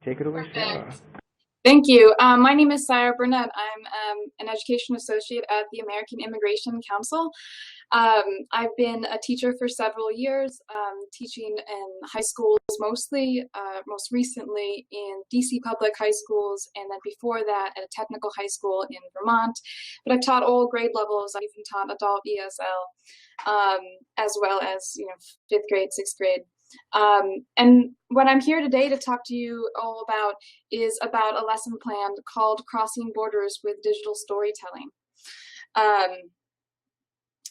Take it away, Sarah. Perfect. Thank you. My name is Sara Burnett. I'm an education associate at the American Immigration Council. I've been a teacher for several years, teaching in high schools mostly, most recently in DC public high schools, and then before that at a technical high school in Vermont. But I've taught all grade levels. I've even taught adult ESL, as well as fifth grade, sixth grade. And what I'm here today to talk to you all about is about a lesson plan called Crossing Borders with Digital Storytelling.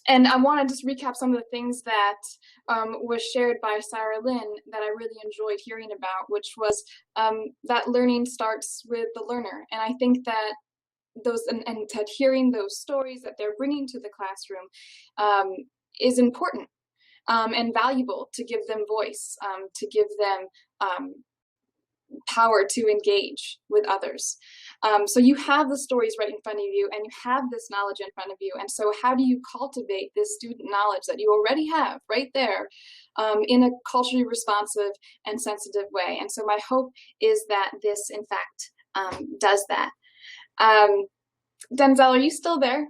And I want to just recap some of the things that was shared by Sarah Lynn that I really enjoyed hearing about, which was that learning starts with the learner. And I think that those and that hearing those stories that they're bringing to the classroom is important. And valuable to give them voice, to give them power to engage with others. So you have the stories right in front of you, and you have this knowledge in front of you. And so how do you cultivate this student knowledge that you already have right there in a culturally responsive and sensitive way? And so my hope is that this, in fact, does that. Denzel, are you still there?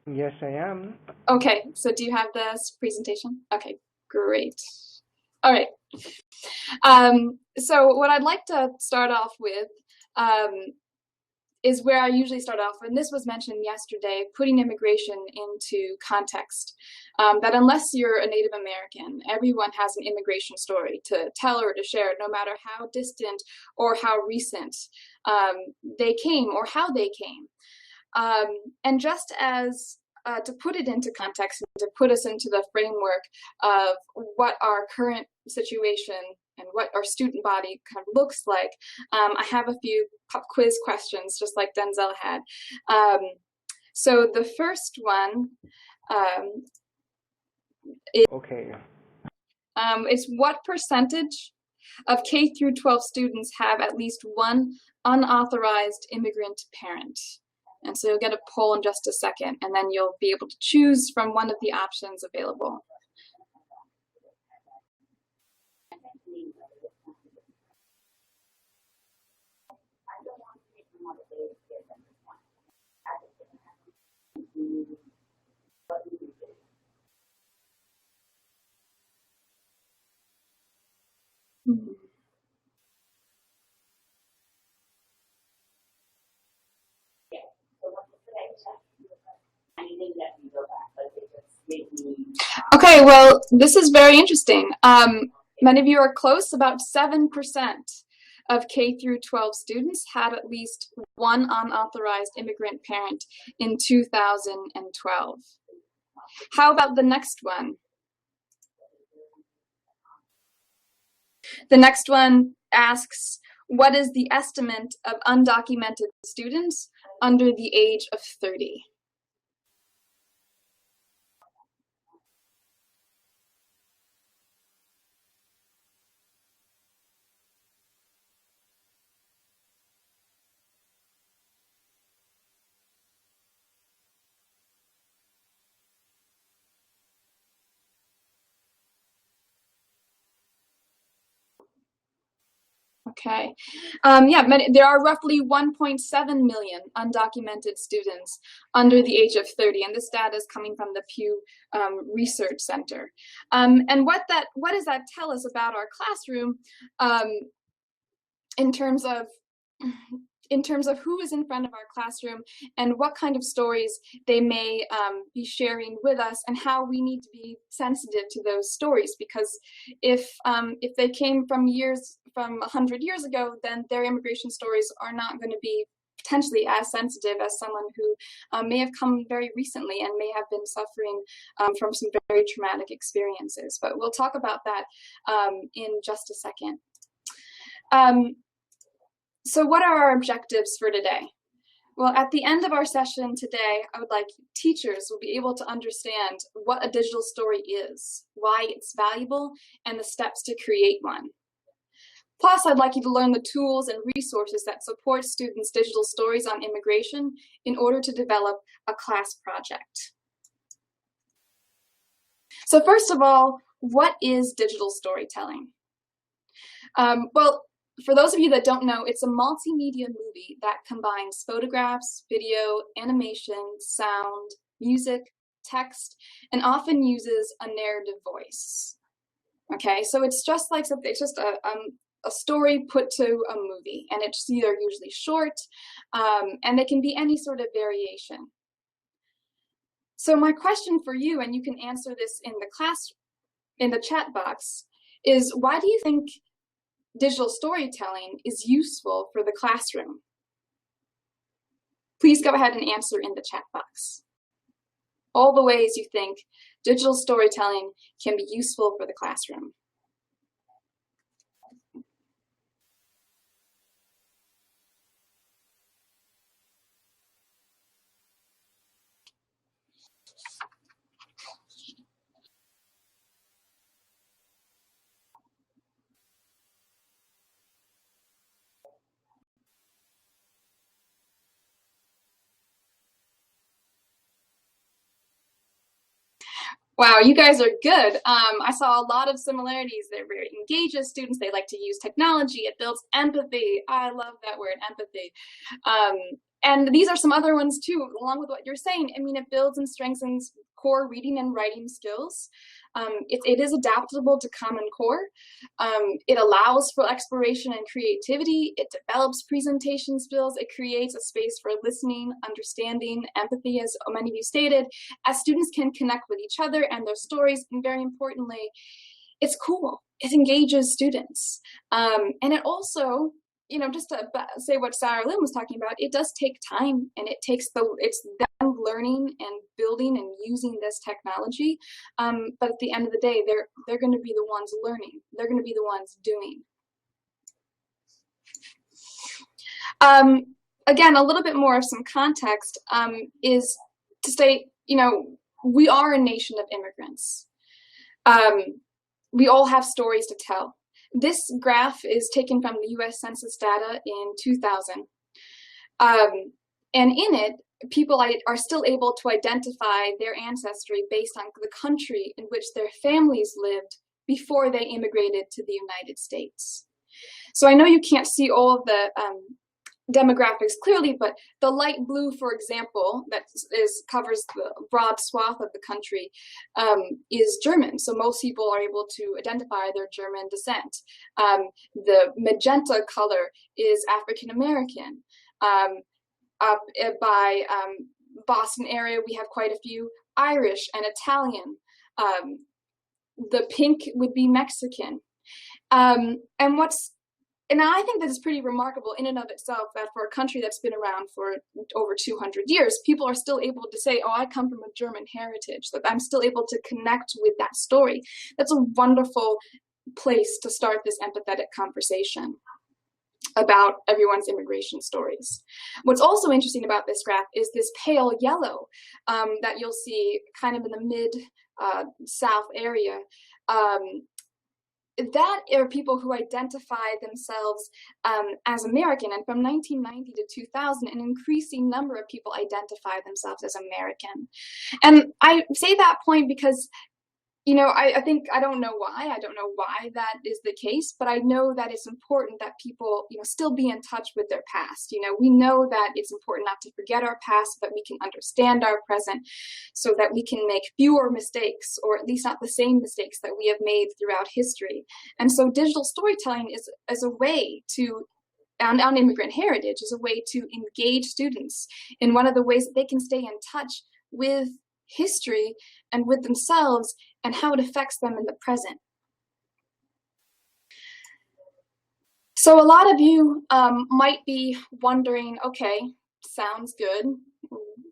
Yes, I am. Okay, so do you have this presentation? Okay, great. All right. So what I'd like to start off with is where I usually start off, and this was mentioned yesterday, putting immigration into context. That unless you're a Native American, everyone has an immigration story to tell or to share, no matter how distant or how recent they came or how they came. And just as to put it into context and to put us into the framework of what our current situation and what our student body kind of looks like, I have a few pop quiz questions, just like Denzel had. So the first one is what percentage of K through 12 students have at least one unauthorized immigrant parent? And so you'll get a poll in just a second, and then you'll be able to choose from one of the options available. Mm-hmm. Okay, well, this is very interesting. Many of you are close. About 7% of K through 12 students had at least one unauthorized immigrant parent in 2012. How about the next one? The next one asks, what is the estimate of undocumented students under the age of 30? Okay. There are roughly 1.7 million undocumented students under the age of 30, and this data is coming from the Pew Research Center. And what does that tell us about our classroom in terms of who is in front of our classroom and what kind of stories they may be sharing with us, and how we need to be sensitive to those stories, because if they came from 100 years ago, then their immigration stories are not going to be potentially as sensitive as someone who may have come very recently and may have been suffering from some very traumatic experiences. But we'll talk about that in just a second. So what are our objectives for today? Well, at the end of our session today, I would like teachers will be able to understand what a digital story is, why it's valuable, and the steps to create one. Plus, I'd like you to learn the tools and resources that support students' digital stories on immigration in order to develop a class project. So first of all, what is digital storytelling? Well, for those of you that don't know, it's a multimedia movie that combines photographs, video, animation, sound, music, text, and often uses a narrative voice. Okay, so it's just like something, it's just a story put to a movie, and it's either usually short, and it can be any sort of variation. So my question for you, and you can answer this in the chat box, is why do you think digital storytelling is useful for the classroom? Please go ahead and answer in the chat box. All the ways you think digital storytelling can be useful for the classroom. Wow, you guys are good. I saw a lot of similarities. They're very engaged as students. They like to use technology. It builds empathy. I love that word, empathy. And these are some other ones too, along with what you're saying. I mean, it builds and strengthens core reading and writing skills. It is adaptable to Common Core. It allows for exploration and creativity. It develops presentation skills. It creates a space for listening, understanding, empathy, as many of you stated, as students can connect with each other and their stories. And very importantly, it's cool. It engages students. And it also, you know, just to say what Sara Lynn was talking about, it does take time, and it's them learning and building and using this technology. But at the end of the day, they're going to be the ones learning. They're going to be the ones doing. Again, a little bit more of some context is to state, you know, we are a nation of immigrants. We all have stories to tell. This graph is taken from the US Census data in 2000. And in it, people are still able to identify their ancestry based on the country in which their families lived before they immigrated to the United States. So I know you can't see all of the demographics clearly, but the light blue, for example, that covers the broad swath of the country, is German. So most people are able to identify their German descent. The magenta color is African American. Up by Boston area, we have quite a few Irish and Italian. The pink would be Mexican. And I think that is pretty remarkable in and of itself, that for a country that's been around for over 200 years, people are still able to say, oh, I come from a German heritage, that I'm still able to connect with that story. That's a wonderful place to start this empathetic conversation about everyone's immigration stories. What's also interesting about this graph is this pale yellow that you'll see kind of in the mid-south area. That are people who identify themselves as American, and from 1990 to 2000, an increasing number of people identify themselves as American. And I say that point because, you know, I don't know why that is the case, but I know that it's important that people, you know, still be in touch with their past. You know, we know that it's important not to forget our past, so that we can understand our present, so that we can make fewer mistakes, or at least not the same mistakes that we have made throughout history. And so digital storytelling is a way to, on immigrant heritage, is a way to engage students in one of the ways that they can stay in touch with history and with themselves and how it affects them in the present. So a lot of you might be wondering, okay, sounds good.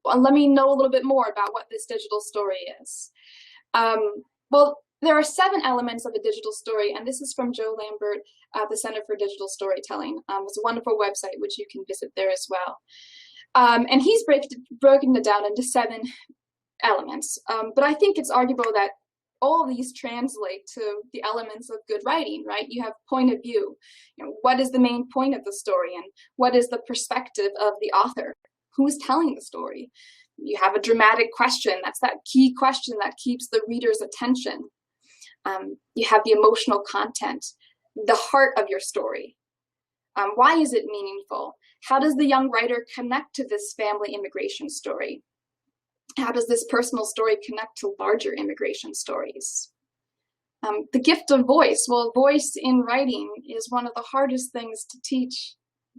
Well, let me know a little bit more about what this digital story is. Well, there are 7 elements of a digital story, and this is from Joe Lambert at the Center for Digital Storytelling. It's a wonderful website, which you can visit there as well. And he's broken it down into 7 elements. But I think it's arguable that all of these translate to the elements of good writing, right? You have point of view. You know, what is the main point of the story, and what is the perspective of the author? Who's telling the story? You have a dramatic question. That's that key question that keeps the reader's attention. You have the emotional content. the heart of your story. Why is it meaningful? How does the young writer connect to this family immigration story? How does this personal story connect to larger immigration stories? The gift of voice. Well, voice in writing is one of the hardest things to teach,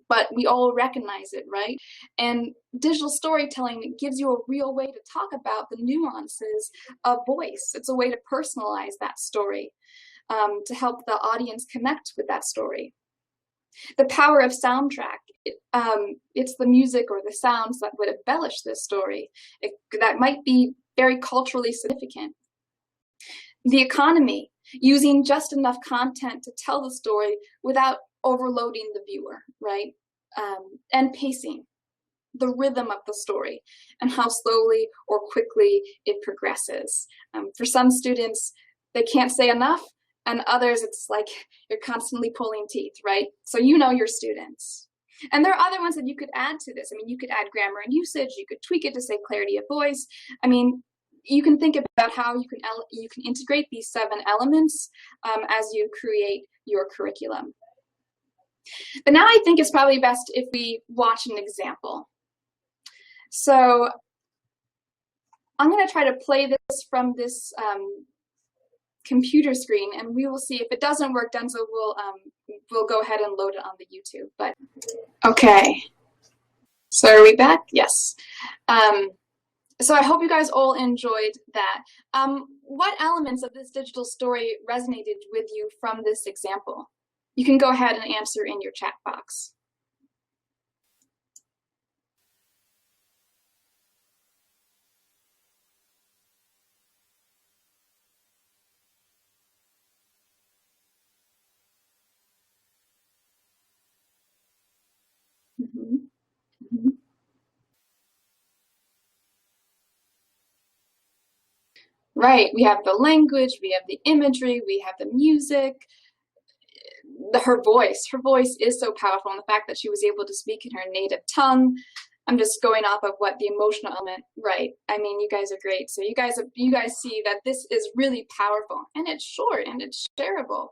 but we all recognize it, right? And digital storytelling gives you a real way to talk about the nuances of voice. It's a way to personalize that story, to help the audience connect with that story. The power of soundtrack. It's the music or the sounds that would embellish this story. That might be very culturally significant. The economy, using just enough content to tell the story without overloading the viewer, right? And pacing, the rhythm of the story, and how slowly or quickly it progresses. For some students, they can't say enough, and others, it's like you're constantly pulling teeth, right? So you know your students. And there are other ones that you could add to this. I mean, you could add grammar and usage, you could tweak it to say clarity of voice. I mean, you can think about how you can integrate these 7 elements as you create your curriculum. But now I think it's probably best if we watch an example. So I'm going to try to play this from this computer screen, and we will see if it doesn't work. Denzel will go ahead and load it on the YouTube. But okay, so are we back? Yes. So I hope you guys all enjoyed that. What elements of this digital story resonated with you from this example? You can go ahead and answer in your chat box. Mm-hmm. Mm-hmm. Right, we have the language, we have the imagery, we have the music, her voice is so powerful, and the fact that she was able to speak in her native tongue. I'm just going off of what the emotional element, right? I mean, you guys are great. So you guys see that this is really powerful, and it's short and it's shareable.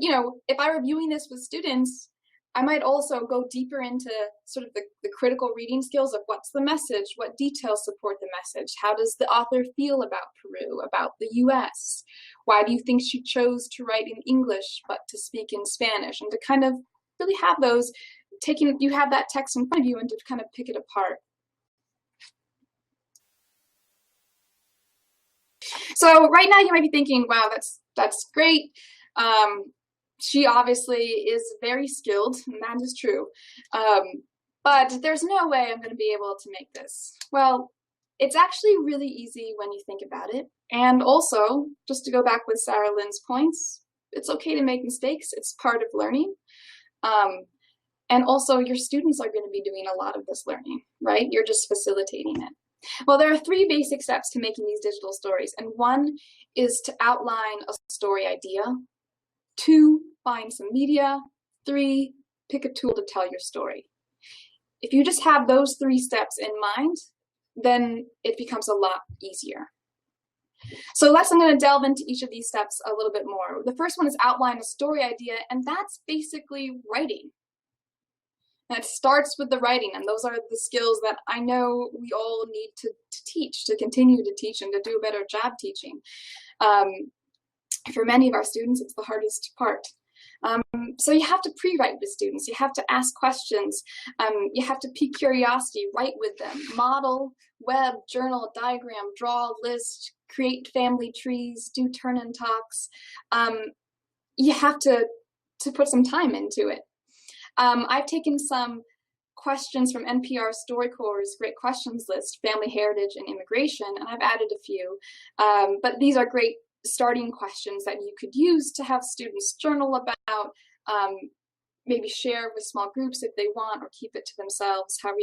You know, if I were viewing this with students, I might also go deeper into sort of the critical reading skills of what's the message, what details support the message, how does the author feel about Peru, about the US, why do you think she chose to write in English but to speak in Spanish, and to kind of really have those, you have that text in front of you and to kind of pick it apart. So right now you might be thinking, wow, that's great. She obviously is very skilled, and that is true. But there's no way I'm going to be able to make this. Well, it's actually really easy when you think about it. And also, just to go back with Sara Lynn's points, it's okay to make mistakes. It's part of learning. And also, your students are going to be doing a lot of this learning, right? You're just facilitating it. Well, there are 3 basic steps to making these digital stories. And 1 is to outline a story idea. 2, find some media. 3, pick a tool to tell your story. If you just have those 3 steps in mind, then it becomes a lot easier. So I'm going to delve into each of these steps a little bit more. The first one is outline a story idea, and that's basically writing. And it starts with the writing, and those are the skills that I know we all need to teach, to continue to teach, and to do a better job teaching. For many of our students, it's the hardest part. So you have to pre-write with students. You have to ask questions. You have to pique curiosity, write with them, model, web, journal, diagram, draw, list, create family trees, do turn-in talks. You have to put some time into it. I've taken some questions from NPR StoryCorps' Great Questions list, Family Heritage and Immigration, and I've added a few. But these are great starting questions that you could use to have students journal about, maybe share with small groups if they want, or keep it to themselves, however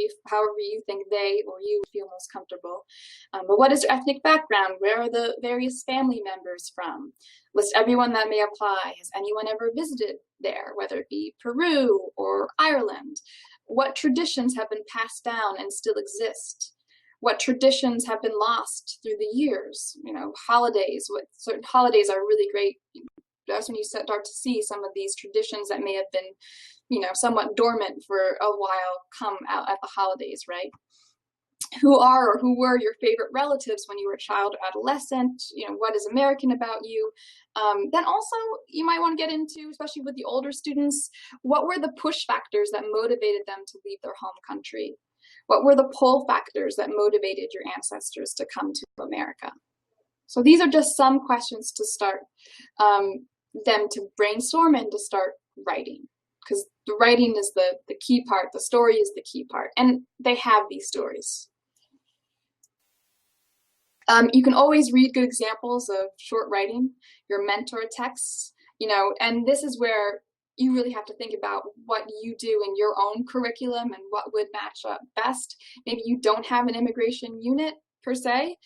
you think they or you feel most comfortable. But what is their ethnic background? Where are the various family members from? List everyone that may apply. Has anyone ever visited there, whether it be Peru or Ireland? What traditions have been passed down and still exist? What traditions have been lost through the years? You know, holidays. What certain holidays are really great that's when you start to see some of these traditions that may have been, you know, somewhat dormant for a while come out at the holidays, right? Who are or who were your favorite relatives when you were a child or adolescent? You know, what is American about you? Then also, you might want to get into, especially with the older students, what were the push factors that motivated them to leave their home country? What were the pull factors that motivated your ancestors to come to America? So these are just some questions to start them to brainstorm and to start writing, because the writing is the key part. The story is the key part, and they have these stories. You can always read good examples of short writing, your mentor texts, you know, and this is where you really have to think about what you do in your own curriculum and what would match up best. Maybe you don't have an immigration unit per se,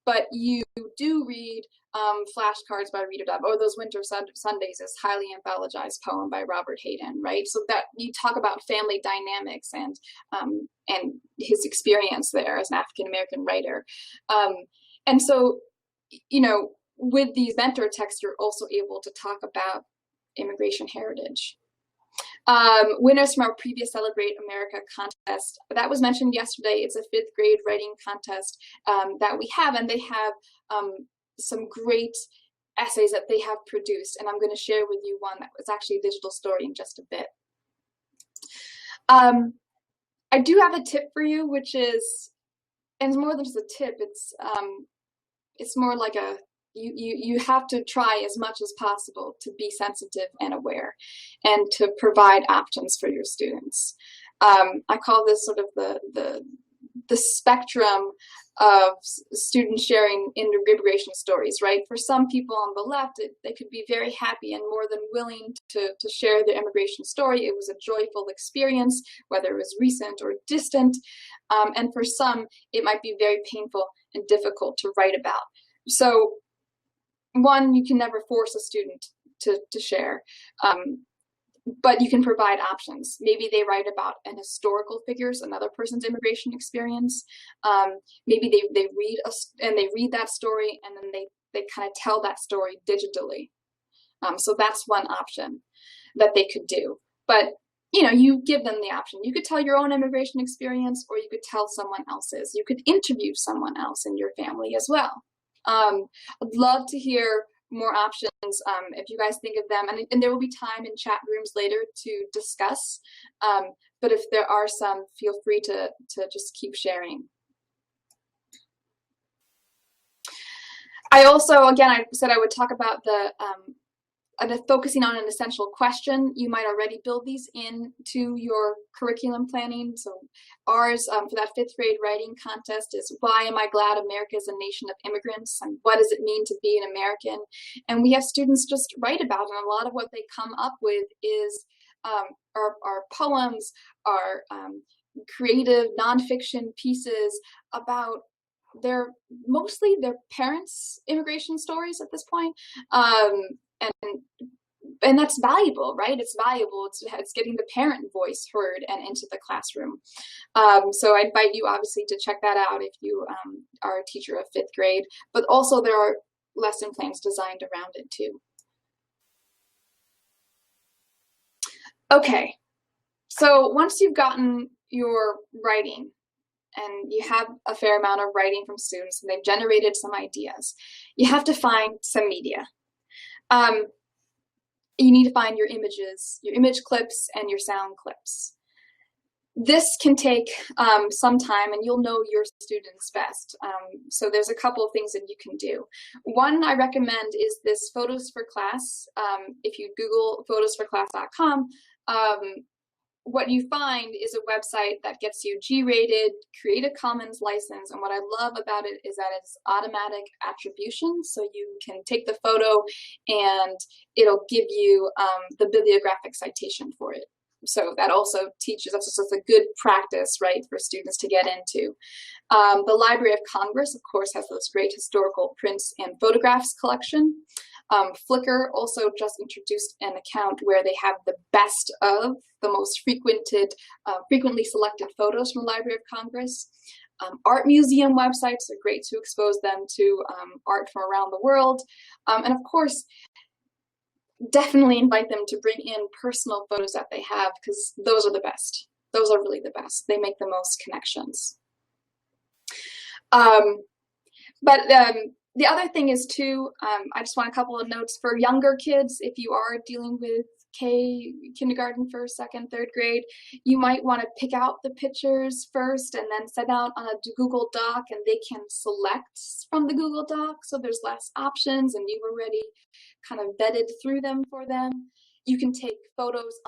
but you do read flashcards by Rita Dove, or those Winter Sundays, this highly anthologized poem by Robert Hayden, right? So that you talk about family dynamics and his experience there as an African American writer. And so, you know, with these mentor texts, you're also able to talk about immigration heritage. Winners from our previous Celebrate America contest, that was mentioned yesterday. It's a 5th grade writing contest that we have, and they have some great essays that they have produced, and I'm going to share with you one that was actually a digital story in just a bit. I do have a tip for you, which is, and it's more than just a tip, it's more like a, you have to try as much as possible to be sensitive and aware and to provide options for your students. I call this sort of the spectrum of students sharing immigration stories, right? For some people on the left, they could be very happy and more than willing to share their immigration story. It was a joyful experience, whether it was recent or distant. And for some, it might be very painful and difficult to write about. So one, you can never force a student to share, but you can provide options. Maybe they write about an historical figures, another person's immigration experience. Maybe they read that story, and then they kind of tell that story digitally. So that's one option that they could do. But you know, you give them the option. You could tell your own immigration experience, or you could tell someone else's. You could interview someone else in your family as well. I'd love to hear more options if you guys think of them, and there will be time in chat rooms later to discuss, but if there are some, feel free to just keep sharing. I also, again, I said I would talk about the focusing on an essential question. You might already build these into your curriculum planning. So ours for that 5th grade writing contest is, why am I glad America is a nation of immigrants, and what does it mean to be an American? And we have students just write about it, and a lot of what they come up with is our poems, our creative nonfiction pieces about mostly their parents' immigration stories at this point. And that's valuable, right? It's valuable. It's getting the parent voice heard and into the classroom. So I invite you, obviously, to check that out if you are a teacher of 5th grade. But also there are lesson plans designed around it too. Okay, so once you've gotten your writing, and you have a fair amount of writing from students, and they've generated some ideas, you have to find some media. You need to find your images, your image clips, and your sound clips. This can take some time, and you'll know your students best. So there's a couple of things that you can do. One I recommend is this Photos for Class. If you Google photosforclass.com, what you find is a website that gets you G-rated, Creative Commons license, and what I love about it is that it's automatic attribution, so you can take the photo and it'll give you the bibliographic citation for it. So that also teaches, that's just a good practice, right, for students to get into. The Library of Congress, of course, has those great historical prints and photographs collection. Flickr also just introduced an account where they have the best of the most frequently selected photos from the Library of Congress. Art museum websites are great to expose them to art from around the world. And of course, definitely invite them to bring in personal photos that they have, because those are the best. Those are really the best. They make the most connections. But the other thing is too, I just want a couple of notes for younger kids. If you are dealing with kindergarten, first, second, third grade, you might want to pick out the pictures first and then send out on a Google Doc, and they can select from the Google Doc, so there's less options and you've already kind of vetted through them for them. You can take photos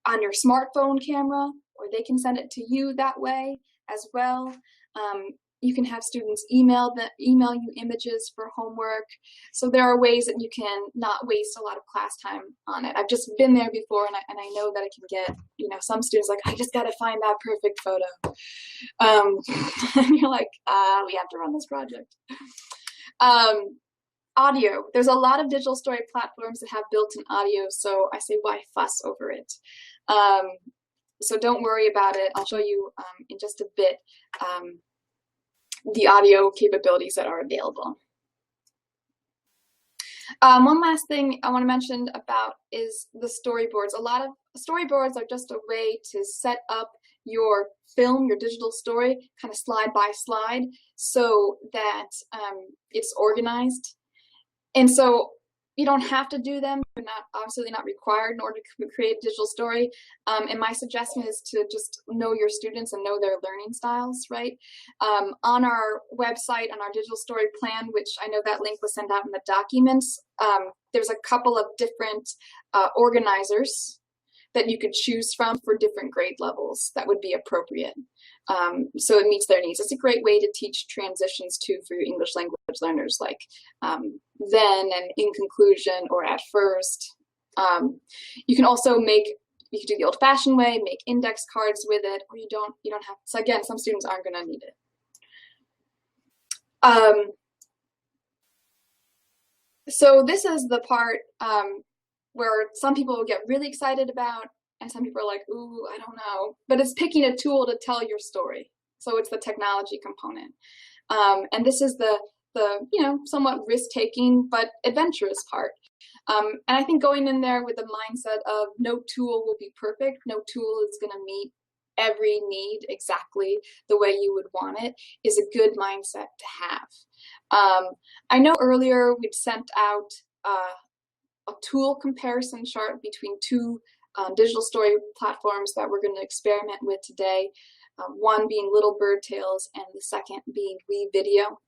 on your smartphone camera, or they can send it to you that way as well. You can have students email you images for homework. So there are ways that you can not waste a lot of class time on it. I've just been there before, and I know that it can get, some students like, I just got to find that perfect photo. And you're like, we have to run this project. Audio. There's a lot of digital story platforms that have built-in audio, so I say, why fuss over it? So don't worry about it. I'll show you in just a bit the audio capabilities that are available. One last thing I want to mention about is the storyboards. A lot of storyboards are just a way to set up your film, your digital story, kind of slide by slide, so that it's organized. And so you don't have to do them. They're absolutely not required in order to create a digital story. And my suggestion is to just know your students and know their learning styles, right? On our website, on our digital story plan, which I know that link was sent out in the documents, there's a couple of different organizers that you could choose from for different grade levels that would be appropriate. So it meets their needs. It's a great way to teach transitions too for your English language learners, like then and in conclusion or at first. You can also you can do the old-fashioned way, make index cards with it, or you don't have. So again, some students aren't going to need it. So this is the part where some people will get really excited about, and some people are like, ooh, I don't know. But it's picking a tool to tell your story. So it's the technology component. And this is the somewhat risk-taking but adventurous part. And I think going in there with the mindset of no tool will be perfect, no tool is going to meet every need exactly the way you would want it, is a good mindset to have. I know earlier we'd sent out a tool comparison chart between two digital story platforms that we're going to experiment with today, one being Little Bird Tales and the second being WeVideo.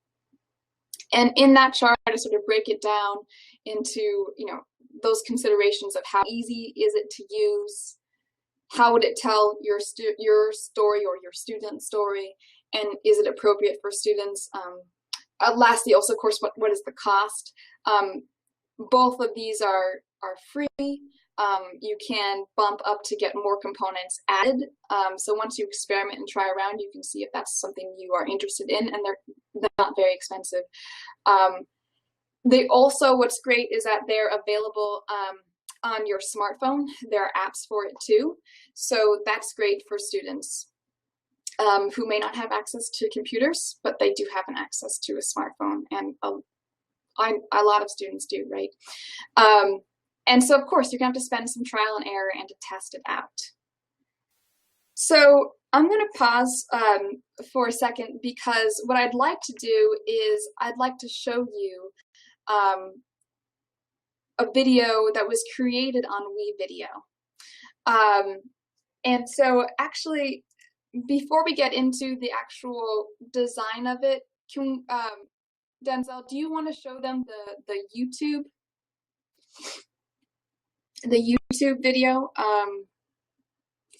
And in that chart, I sort of break it down into those considerations of how easy is it to use, how would it tell your story or your student's story, and is it appropriate for students? Lastly, also, of course, what is the cost? Both of these are free. You can bump up to get more components added. So once you experiment and try around, you can see if that's something you are interested in, and they're not very expensive. They also, what's great is that they're available on your smartphone. There are apps for it too. So that's great for students who may not have access to computers, but they do have an access to a smartphone, and a lot of students do, right? And so, of course, you're going to have to spend some trial and error and to test it out. So I'm going to pause for a second, because what I'd like to do is I'd like to show you a video that was created on WeVideo. And so actually, before we get into the actual design of it, Denzel, do you want to show them the YouTube video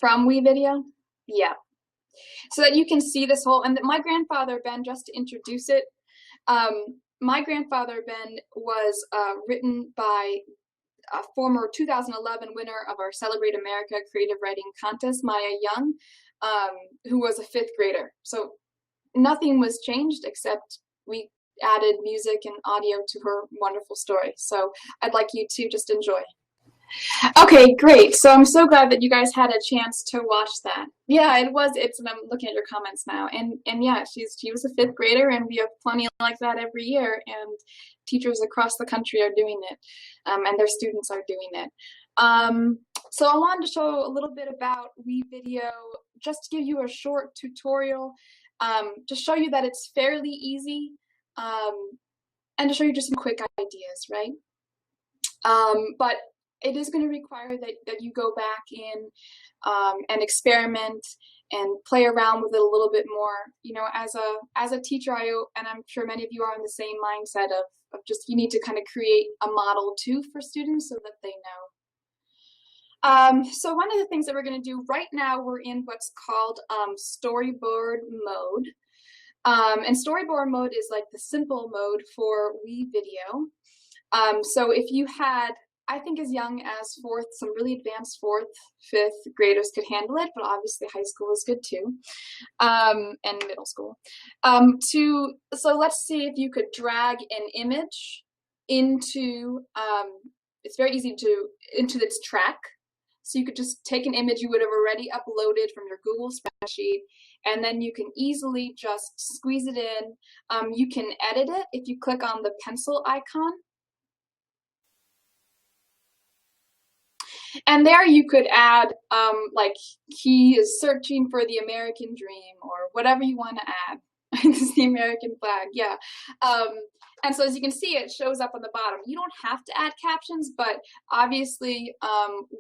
from WeVideo? Yeah. So that you can see this whole, and my grandfather, Ben, just to introduce it, my grandfather, Ben, was written by a former 2011 winner of our Celebrate America Creative Writing Contest, Maya Young, who was a 5th grader. So nothing was changed except we added music and audio to her wonderful story. So I'd like you to just enjoy. Okay. Okay, great. So I'm so glad that you guys had a chance to watch that. Yeah, it was. And I'm looking at your comments now, and yeah, she was a fifth grader, and we have plenty like that every year, and teachers across the country are doing it, and their students are doing it. So I wanted to show a little bit about WeVideo, just to give you a short tutorial, to show you that it's fairly easy, and to show you just some quick ideas, right? But it is going to require that you go back in and experiment and play around with it a little bit more. You know, as a teacher, and I'm sure many of you are in the same mindset of just you need to kind of create a model too for students so that they know. So one of the things that we're going to do right now, we're in what's called storyboard mode. And storyboard mode is like the simple mode for WeVideo. So if you had, I think as young as fourth, some really advanced fourth, fifth graders could handle it, but obviously high school is good too, and middle school. So let's see if you could drag an image into, it's very easy into its track. So you could just take an image you would have already uploaded from your Google spreadsheet, and then you can easily just squeeze it in. You can edit it if you click on the pencil icon. And there you could add, like, he is searching for the American dream, or whatever you want to add. This is the American flag, yeah. And so as you can see, it shows up on the bottom. You don't have to add captions, but obviously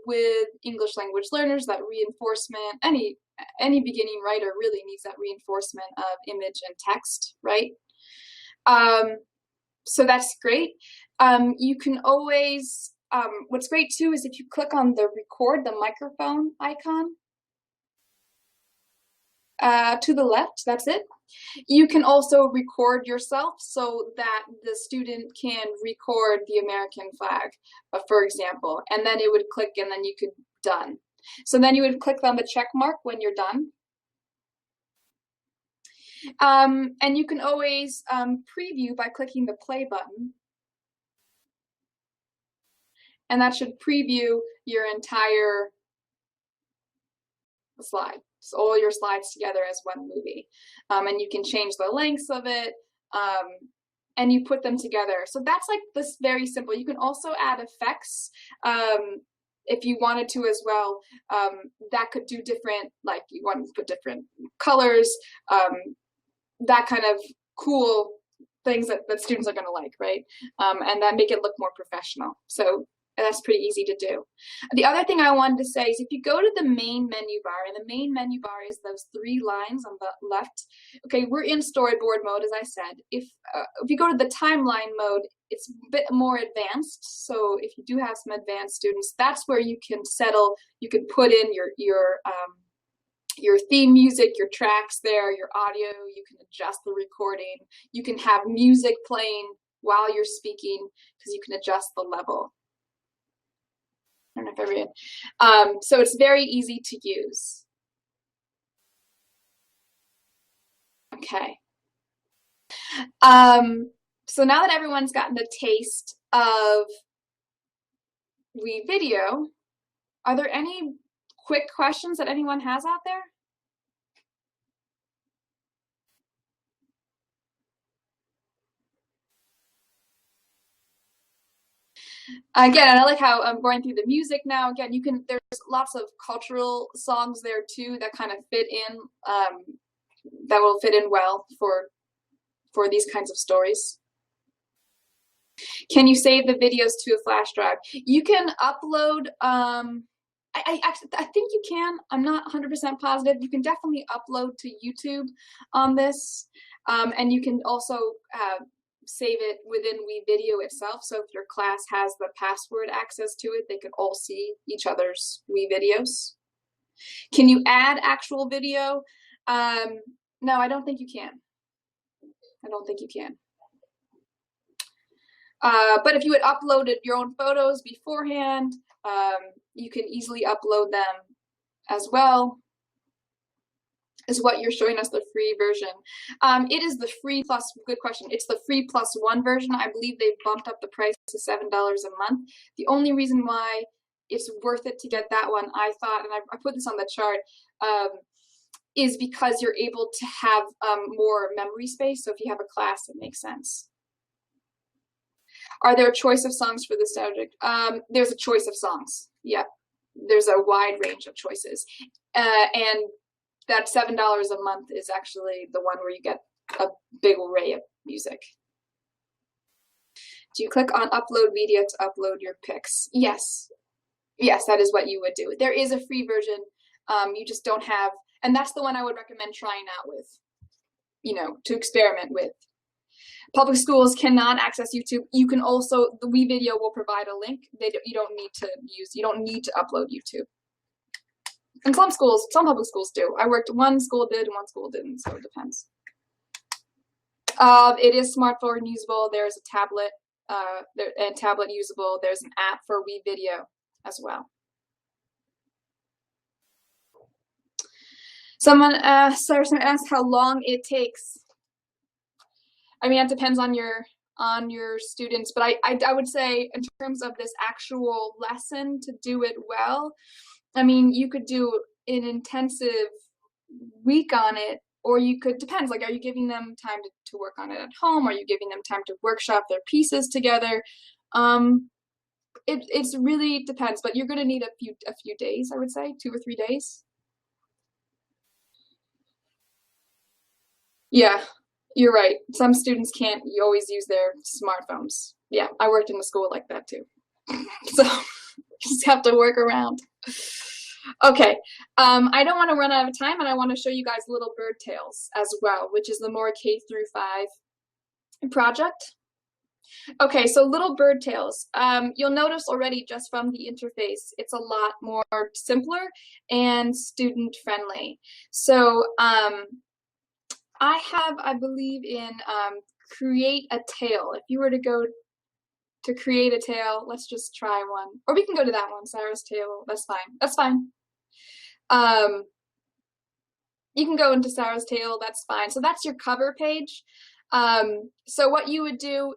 with English language learners, that reinforcement, any beginning writer really needs that reinforcement of image and text, right? So that's great. You can always, what's great too is if you click on the record, the microphone icon to the left, that's it. You can also record yourself so that the student can record the American flag, for example, and then it would click and then you could done. So then you would click on the check mark when you're done. And you can always preview by clicking the play button. And that should preview your entire slide. So all your slides together as one movie. And you can change the lengths of it, and you put them together. So that's like this very simple. You can also add effects if you wanted to as well. That could do different, like you want to put different colors, that kind of cool things that students are going to like, right? And that make it look more professional. So that's pretty easy to do. The other thing I wanted to say is if you go to the main menu bar, and the main menu bar is those three lines on the left. Okay, we're in storyboard mode, as I said. If you go to the timeline mode, it's a bit more advanced. So if you do have some advanced students, that's where you can settle. You can put in your theme music, your tracks there, your audio. You can adjust the recording. You can have music playing while you're speaking because you can adjust the level. I don't know if I read. So it's very easy to use. Okay. So now that everyone's gotten a taste of WeVideo, are there any quick questions that anyone has out there? Again, and I like how I'm going through the music now. Again, there's lots of cultural songs there too that kind of fit in, that will fit in well for these kinds of stories. Can you save the videos to a flash drive? You can upload, I think you can. I'm not 100% positive. You can definitely upload to YouTube on this, and you can also save it within WeVideo itself. So if your class has the password access to it, they could all see each other's WeVideos. Can you add actual video? No, I don't think you can. I don't think you can. But if you had uploaded your own photos beforehand, you can easily upload them as well, is what you're showing us the free version. It is the free plus, good question, it's the free +1 version. I believe they've bumped up the price to $7 a month. The only reason why it's worth it to get that one, I thought, and I put this on the chart, is because you're able to have more memory space. So if you have a class, it makes sense. Are there a choice of songs for this subject? There's a choice of songs. Yep. There's a wide range of choices. And that $7 a month is actually the one where you get a big array of music. Do you click on upload media to upload your pics? Yes. Yes, that is what you would do. There is a free version. You just don't have, and that's the one I would recommend trying out with, to experiment with. Public schools cannot access YouTube. You can also, the WeVideo will provide a link. You don't need to upload YouTube. And some public schools do. I worked, one school did and one school didn't, so it depends. It is smartphone usable. There's a tablet, and tablet usable. There's an app for WeVideo as well. Sarah asked how long it takes. I mean, it depends on your students, but I would say in terms of this actual lesson, to do it well, I mean, you could do an intensive week on it, or you could, depends, like, are you giving them time to work on it at home? Are you giving them time to workshop their pieces together? It's really depends, but you're going to need a few days, I would say, 2 or 3 days. Yeah, you're right. Some students can't always use their smartphones. Yeah, I worked in a school like that too. So you just have to work around. Okay, I don't want to run out of time, and I want to show you guys Little Bird Tales as well, which is the more K-5 project. Okay, so Little Bird Tales. You'll notice already just from the interface, it's a lot more simpler and student-friendly. So I have, I believe in create a tale. If you were to go to create a tale, let's just try one. Or we can go to that one, Sarah's tale. That's fine. That's fine. You can go into Sarah's tale. That's fine. So that's your cover page. So what you would do,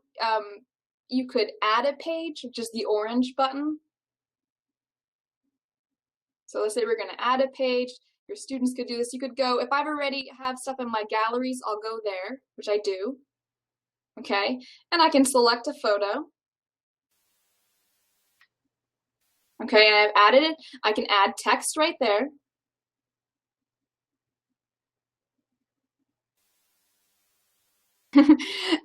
you could add a page, which is the orange button. So let's say we're going to add a page. Your students could do this. You could go, if I've already have stuff in my galleries, I'll go there, which I do. Okay, and I can select a photo. Okay, and I've added it. I can add text right there.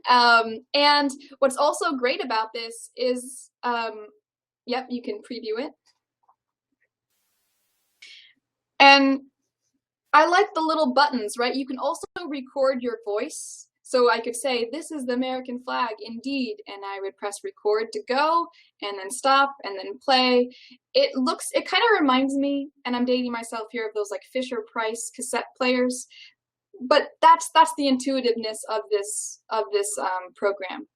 And what's also great about this is, yep, you can preview it. And I like the little buttons, right? You can also record your voice. So I could say, this is the American flag, indeed, and I would press record to go, and then stop, and then play. It kind of reminds me, and I'm dating myself here, of those like Fisher-Price cassette players. But that's the intuitiveness of this program.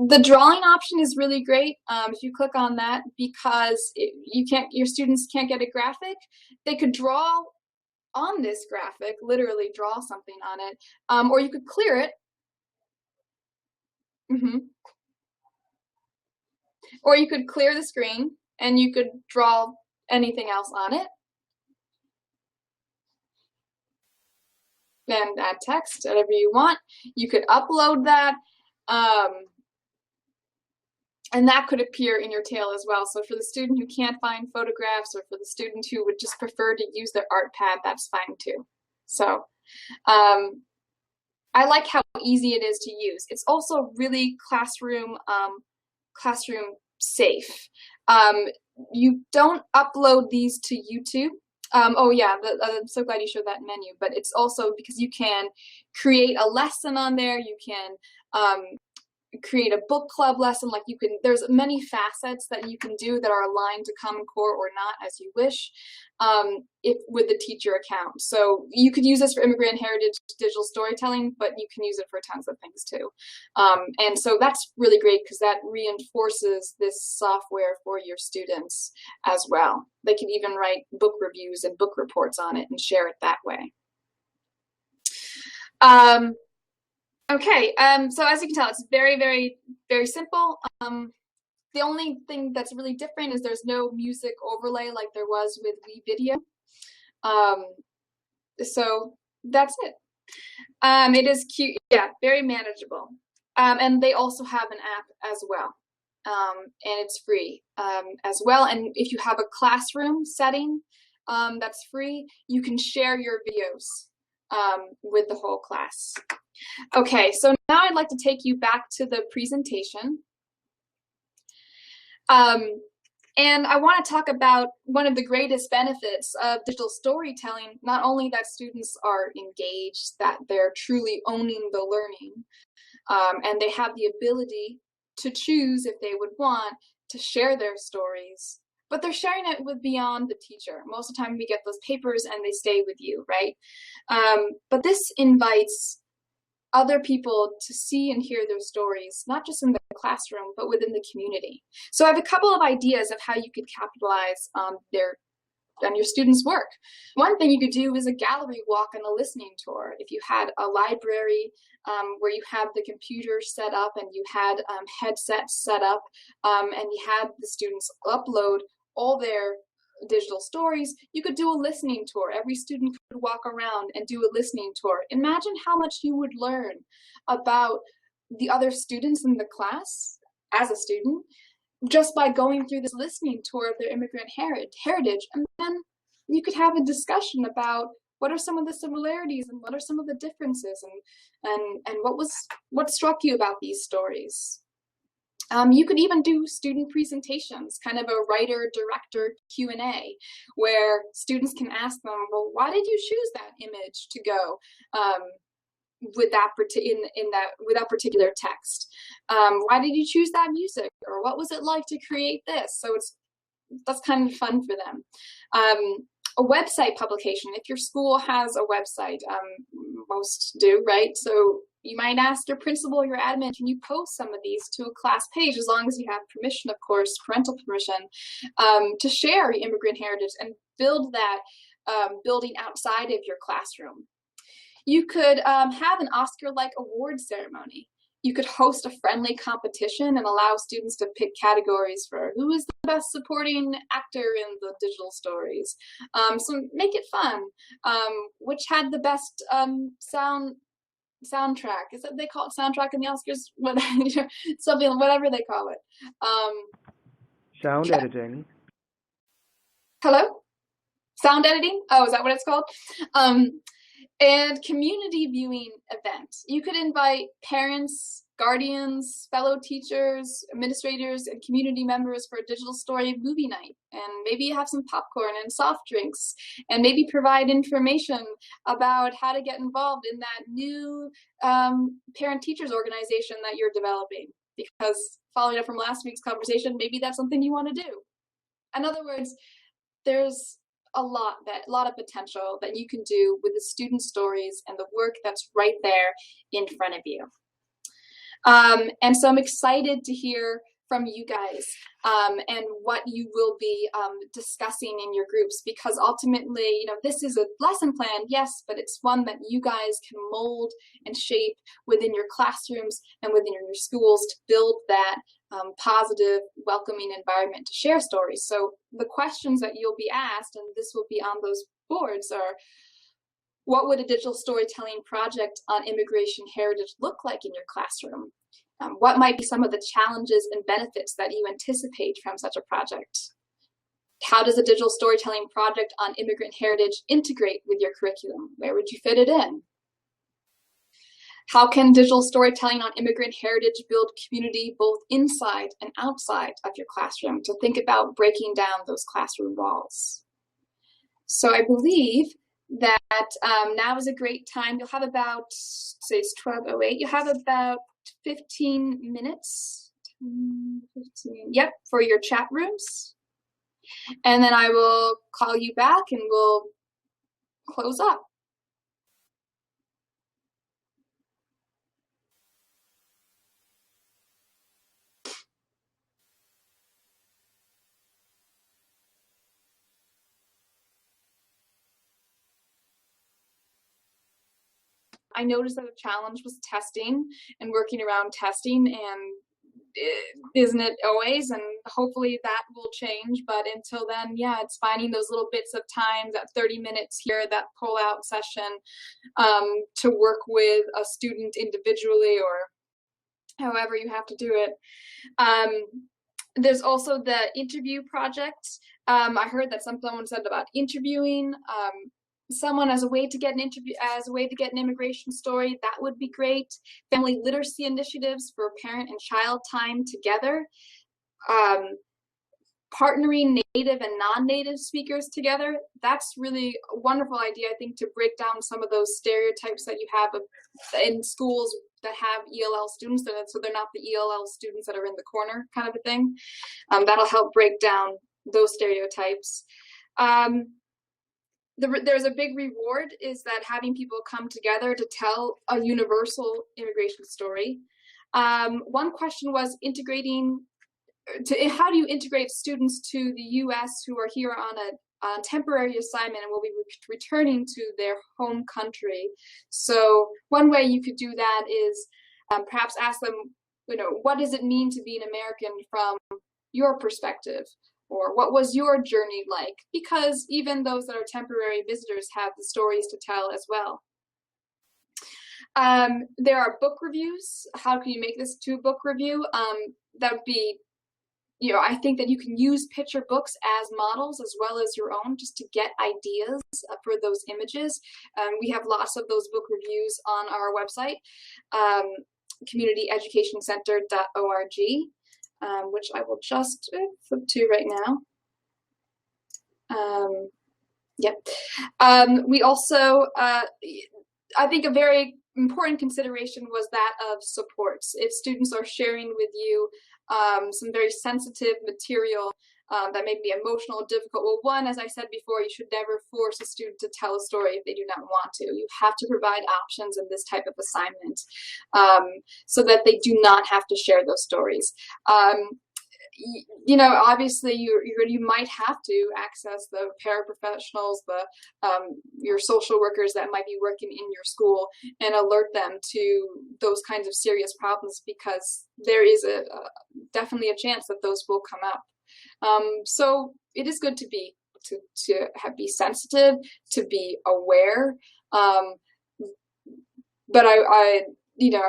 The drawing option is really great. If you click on that, because your students can't get a graphic, they could draw on this graphic, literally draw something on it, or you could clear it. Or you could clear the screen and you could draw anything else on it. And add text, whatever you want. You could upload that, and that could appear in your tale as well. So for the student who can't find photographs, or for the student who would just prefer to use their art pad, that's fine too. So I like how easy it is to use. It's also really classroom safe. You don't upload these to YouTube. Oh yeah, I'm so glad you showed that menu, but it's also because you can create a lesson on there. You can create a book club lesson. Like there's many facets that you can do that are aligned to Common Core or not, as you wish, with the teacher account. So you could use this for immigrant and heritage digital storytelling, but you can use it for tons of things too. And so that's really great because that reinforces this software for your students as well. They can even write book reviews and book reports on it and share it that way. Okay, so as you can tell, it's very, very, very simple. The only thing that's really different is there's no music overlay like there was with WeVideo. So that's it. It is cute, yeah, very manageable. And they also have an app as well. And it's free as well. And if you have a classroom setting that's free, you can share your videos with the whole class. Okay, so now I'd like to take you back to the presentation. And I want to talk about one of the greatest benefits of digital storytelling, not only that students are engaged, that they're truly owning the learning, and they have the ability to choose if they would want to share their stories, but they're sharing it with beyond the teacher. Most of the time we get those papers and they stay with you, right? But this invites other people to see and hear their stories, not just in the classroom, but within the community. So I have a couple of ideas of how you could capitalize on your students' work. One thing you could do is a gallery walk and a listening tour. If you had a library where you had the computer set up and you had headsets set up and you had the students upload all their digital stories, you could do a listening tour. Every student could walk around and do a listening tour. Imagine how much you would learn about the other students in the class as a student just by going through this listening tour of their immigrant heritage. And then you could have a discussion about what are some of the similarities and what are some of the differences, and what struck you about these stories. You could even do student presentations, kind of a writer-director Q&A, where students can ask them, well, why did you choose that image to go with that particular text? Why did you choose that music? Or what was it like to create this? So that's kind of fun for them. A website publication, if your school has a website, most do, right? So you might ask your principal or your admin, can you post some of these to a class page, as long as you have permission, of course, parental permission, to share immigrant heritage and build that building outside of your classroom. You could have an Oscar-like award ceremony. You could host a friendly competition and allow students to pick categories for who is the best supporting actor in the digital stories. So make it fun. Which had the best soundtrack? Is that they call it soundtrack in the Oscars? Something, whatever they call it. Sound editing. Hello? Sound editing? Oh, is that what it's called? And community viewing event. You could invite parents, guardians, fellow teachers, administrators, and community members for a digital story movie night. And maybe have some popcorn and soft drinks, and maybe provide information about how to get involved in that new parent-teachers organization that you're developing. Because following up from last week's conversation, maybe that's something you want to do. In other words, there's a lot of potential that you can do with the student stories and the work that's right there in front of you. And so I'm excited to hear from you guys and what you will be discussing in your groups, because ultimately, this is a lesson plan, yes, but it's one that you guys can mold and shape within your classrooms and within your schools to build that positive, welcoming environment to share stories. So the questions that you'll be asked, and this will be on those boards, are what would a digital storytelling project on immigration heritage look like in your classroom? What might be some of the challenges and benefits that you anticipate from such a project? How does a digital storytelling project on immigrant heritage integrate with your curriculum? Where would you fit it in? How can digital storytelling on immigrant heritage build community both inside and outside of your classroom, to think about breaking down those classroom walls? So I believe that now is a great time. You'll have about, say it's 12:08, you have about 15 minutes, 15, yep, for your chat rooms. And then I will call you back and we'll close up. I noticed that the challenge was testing and working around testing, and isn't it always? And hopefully that will change. But until then, yeah, it's finding those little bits of time, that 30 minutes here, that pull-out session, to work with a student individually or however you have to do it. There's also the interview project. I heard that someone said about interviewing someone as a way to get an interview, as a way to get an immigration story. That would be great. Family literacy initiatives for parent and child time together. Partnering native and non-native speakers together. That's really a wonderful idea, I think, to break down some of those stereotypes that you have in schools that have ELL students, so they're not the ELL students that are in the corner kind of a thing. That'll help break down those stereotypes. There's a big reward is that having people come together to tell a universal immigration story. One question was how do you integrate students to the U.S. who are here on a temporary assignment and will be returning to their home country? So one way you could do that is perhaps ask them, what does it mean to be an American from your perspective? Or what was your journey like? Because even those that are temporary visitors have the stories to tell as well. There are book reviews. How can you make this to a book review? That would be, I think that you can use picture books as models as well as your own, just to get ideas for those images. We have lots of those book reviews on our website, communityeducationcenter.org. Which I will just flip to right now. We also, I think a very important consideration was that of supports. If students are sharing with you some very sensitive material that may be emotional or difficult, well, one, as I said before, you should never force a student to tell a story if they do not want to. You have to provide options in this type of assignment so that they do not have to share those stories. Obviously you might have to access the paraprofessionals, your social workers that might be working in your school, and alert them to those kinds of serious problems, because there is definitely a chance that those will come up. So it is good to be sensitive, to be aware, but I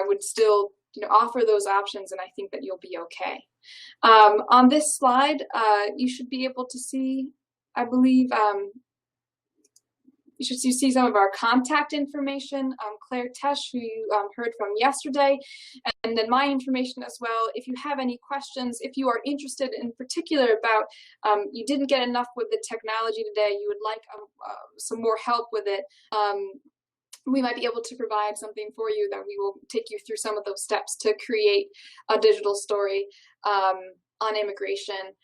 would still offer those options, and I think that you'll be okay. On this slide, you should be able to see, I believe, you should see some of our contact information. Claire Tesh, who you heard from yesterday, and then my information as well. If you have any questions, if you are interested in particular about, you didn't get enough with the technology today, you would like some more help with it, we might be able to provide something for you that we will take you through some of those steps to create a digital story on immigration.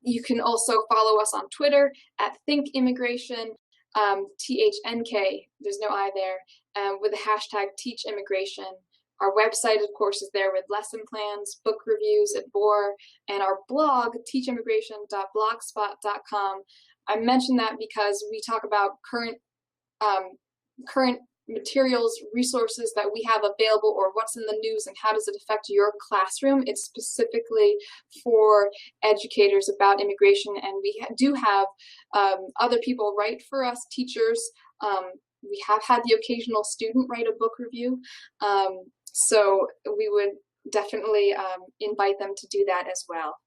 You can also follow us on Twitter at Think Immigration, THNK, there's no I there, with the hashtag Teach Immigration. Our website, of course, is there with lesson plans, book reviews, and more, and our blog, teachimmigration.blogspot.com. I mention that because we talk about current materials, resources that we have available, or what's in the news and how does it affect your classroom. It's specifically for educators about immigration, and we do have other people write for us, teachers. We have had the occasional student write a book review, so we would definitely invite them to do that as well.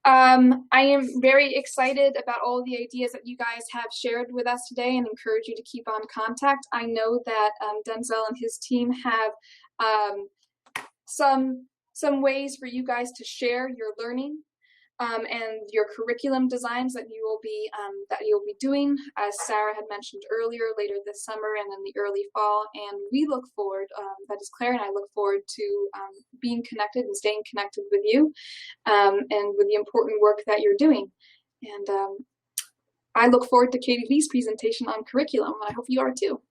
I am very excited about all the ideas that you guys have shared with us today, and encourage you to keep on contact. I know that Denzel and his team have some ways for you guys to share your learning and your curriculum designs that you will be doing, as Sarah had mentioned earlier, later this summer and in the early fall. And we look forward, that is Claire and I look forward to being connected and staying connected with you and with the important work that you're doing. And I look forward to Katie Lee's presentation on curriculum. I hope you are too.